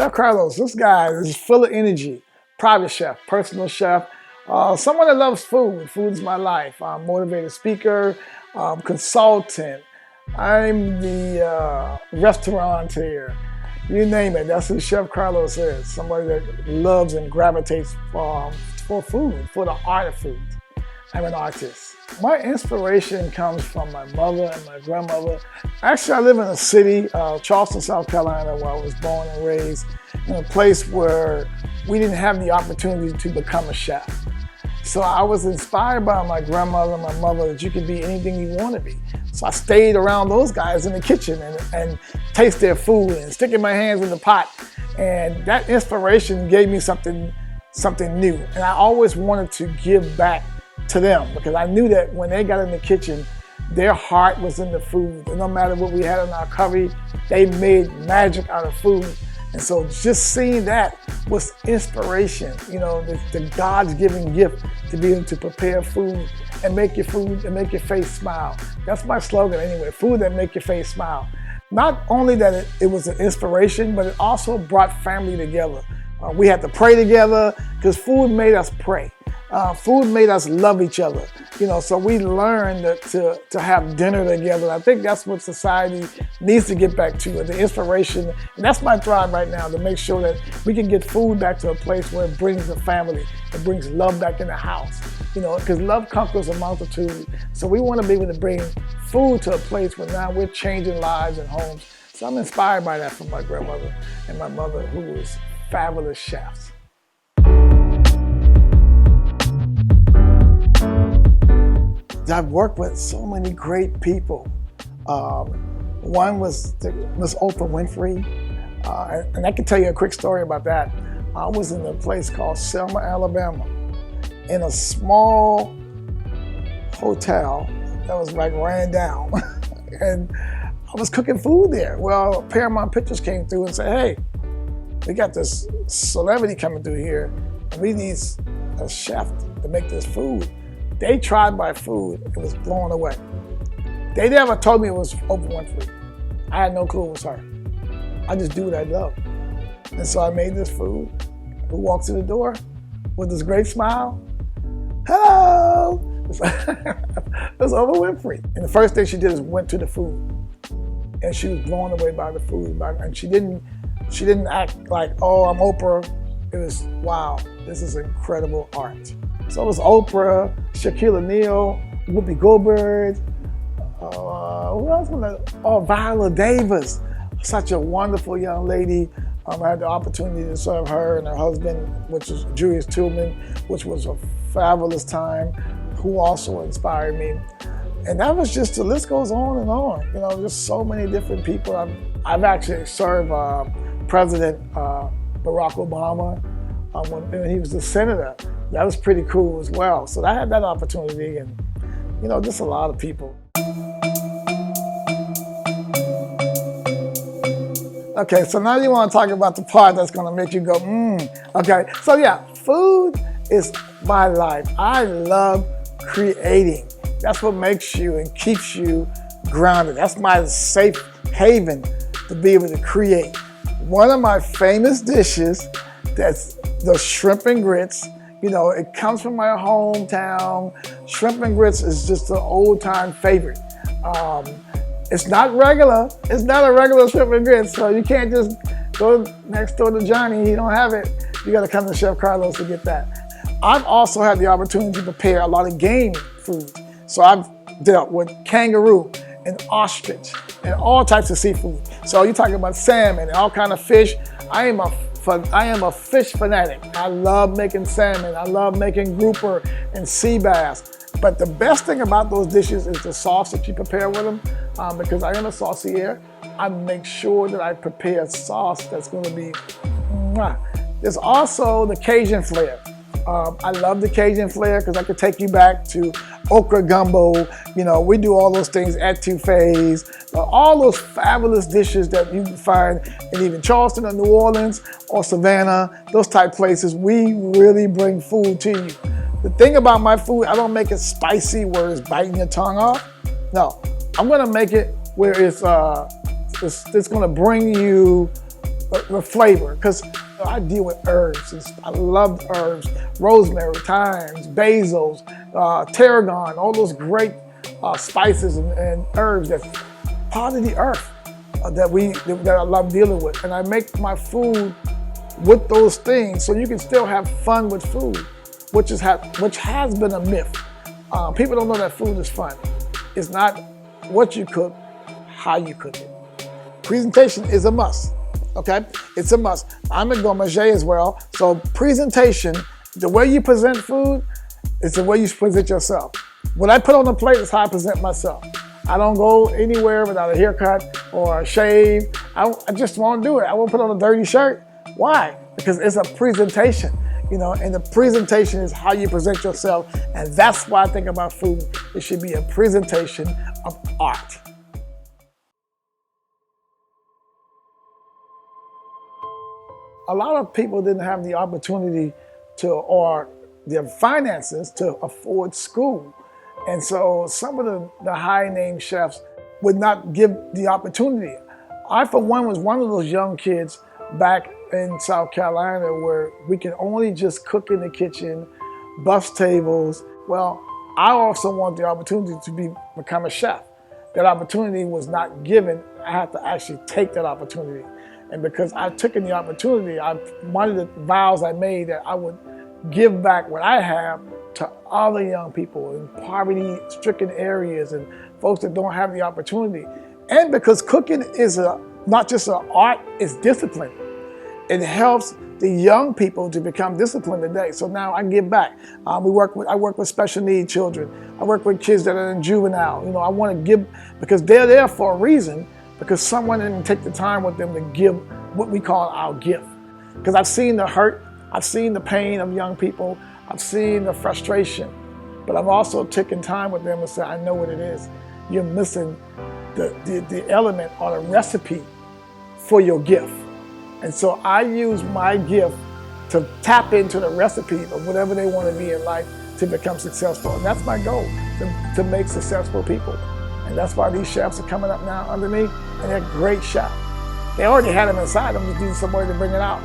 Chef Carlos, this guy is full of energy. Private chef, personal chef, someone that loves food. Food is my life. I'm a motivated speaker, consultant. I'm the restaurateur. You name it, that's who Chef Carlos is. Somebody that loves and gravitates for food, for the art of food. I'm an artist. My inspiration comes from my mother and my grandmother. Actually, I live in a city, Charleston, South Carolina, where I was born and raised, in a place where we didn't have the opportunity to become a chef. So I was inspired by my grandmother and my mother that you can be anything you want to be. So I stayed around those guys in the kitchen and taste their food and sticking my hands in the pot. And that inspiration gave me something new. And I always wanted to give back to them because I knew that when they got in the kitchen, their heart was in the food. And no matter what we had in our cupboard, they made magic out of food. And so just seeing that was inspiration, you know, the God's given gift to be able to prepare food and make your face smile. That's my slogan anyway, food that make your face smile. Not only that it was an inspiration, but it also brought family together. We had to pray together because food made us pray. Food made us love each other, you know, so we learned to have dinner together. I think that's what society needs to get back to, the inspiration. And that's my drive right now, to make sure that we can get food back to a place where it brings the family, it brings love back in the house, you know, because love conquers a multitude. So we want to be able to bring food to a place where now we're changing lives and homes. So I'm inspired by that from my grandmother and my mother, who was fabulous chefs. I've worked with so many great people. One was Oprah Winfrey, and I can tell you a quick story about that. I was in a place called Selma, Alabama, in a small hotel that was like ran down, and I was cooking food there. Well, Paramount Pictures came through and said, "Hey, we got this celebrity coming through here, and we need a chef to make this food." They tried my food, it was blown away. They never told me it was Oprah Winfrey. I had no clue it was her. I just do what I love. And so I made this food. Who walks in the door with this great smile? Hello! It was Oprah Winfrey. And the first thing she did is went to the food. And she was blown away by the food. And she didn't act like, oh, I'm Oprah. It was, wow, this is incredible art. So it was Oprah, Shaquille O'Neal, Whoopi Goldberg, who else was that? Oh, Viola Davis, such a wonderful young lady. I had the opportunity to serve her and her husband, which was Julius Tillman, which was a fabulous time, who also inspired me. And that was just, the list goes on and on. You know, just so many different people. I've actually served President Barack Obama when he was the senator. That was pretty cool as well. So I had that opportunity, and you know, just a lot of people. Okay, so now you want to talk about the part that's going to make you go, Okay, so yeah, food is my life. I love creating. That's what makes you and keeps you grounded. That's my safe haven to be able to create. One of my famous dishes, that's the shrimp and grits. You know, it comes from my hometown. Shrimp and grits is just an old-time favorite. It's not regular. It's not a regular shrimp and grits, so you can't just go next door to Johnny. He don't have it. You got to come to Chef Carlos to get that. I've also had the opportunity to prepare a lot of game food. So I've dealt with kangaroo and ostrich and all types of seafood. So you're talking about salmon and all kind of fish. I am a fish fanatic. I love making salmon. I love making grouper and sea bass. But the best thing about those dishes is the sauce that you prepare with them. Because I am a saucier, I make sure that I prepare sauce that's going to be mwah. There's also the Cajun flair. I love the Cajun flair because I could take you back to okra gumbo. You know, we do all those things, etouffees, all those fabulous dishes that you can find in even Charleston or New Orleans or Savannah, those type places. We really bring food to you. The thing about my food, I don't make it spicy where it's biting your tongue off. No, I'm gonna make it where it's gonna bring you with flavor, because I deal with herbs. I love herbs, rosemary, thyme, basils, tarragon, all those great spices and herbs that's part of the earth that I love dealing with. And I make my food with those things so you can still have fun with food, which has been a myth. People don't know that food is fun. It's not what you cook, how you cook it. Presentation is a must, okay? It's a must. I'm a gourmet as well, so presentation, the way you present food is the way you present yourself. What I put on the plate is how I present myself. I don't go anywhere without a haircut or a shave. I just won't do it. I won't put on a dirty shirt. Why? Because it's a presentation, and the presentation is how you present yourself, and that's why I think about food. It should be a presentation of art. A lot of people didn't have the opportunity or their finances to afford school. And so some of the high-name chefs would not give the opportunity. I, for one, was one of those young kids back in South Carolina where we can only just cook in the kitchen, bus tables. Well, I also want the opportunity to become a chef. That opportunity was not given. I had to actually take that opportunity. And because I've taken the opportunity, one of the vows I made that I would give back what I have to other young people in poverty-stricken areas and folks that don't have the opportunity. And because cooking is not just an art, it's discipline. It helps the young people to become disciplined today. So now I give back. I work with special needs children. I work with kids that are in juvenile. I want to give because they're there for a reason, because someone didn't take the time with them to give what we call our gift. Because I've seen the hurt, I've seen the pain of young people, I've seen the frustration, but I've also taken time with them and said, I know what it is. You're missing the element or the recipe for your gift. And so I use my gift to tap into the recipe of whatever they want to be in life to become successful. And that's my goal, to make successful people. And that's why these chefs are coming up now under me, and they're great chefs. They already had them inside them, just need somebody to bring it out.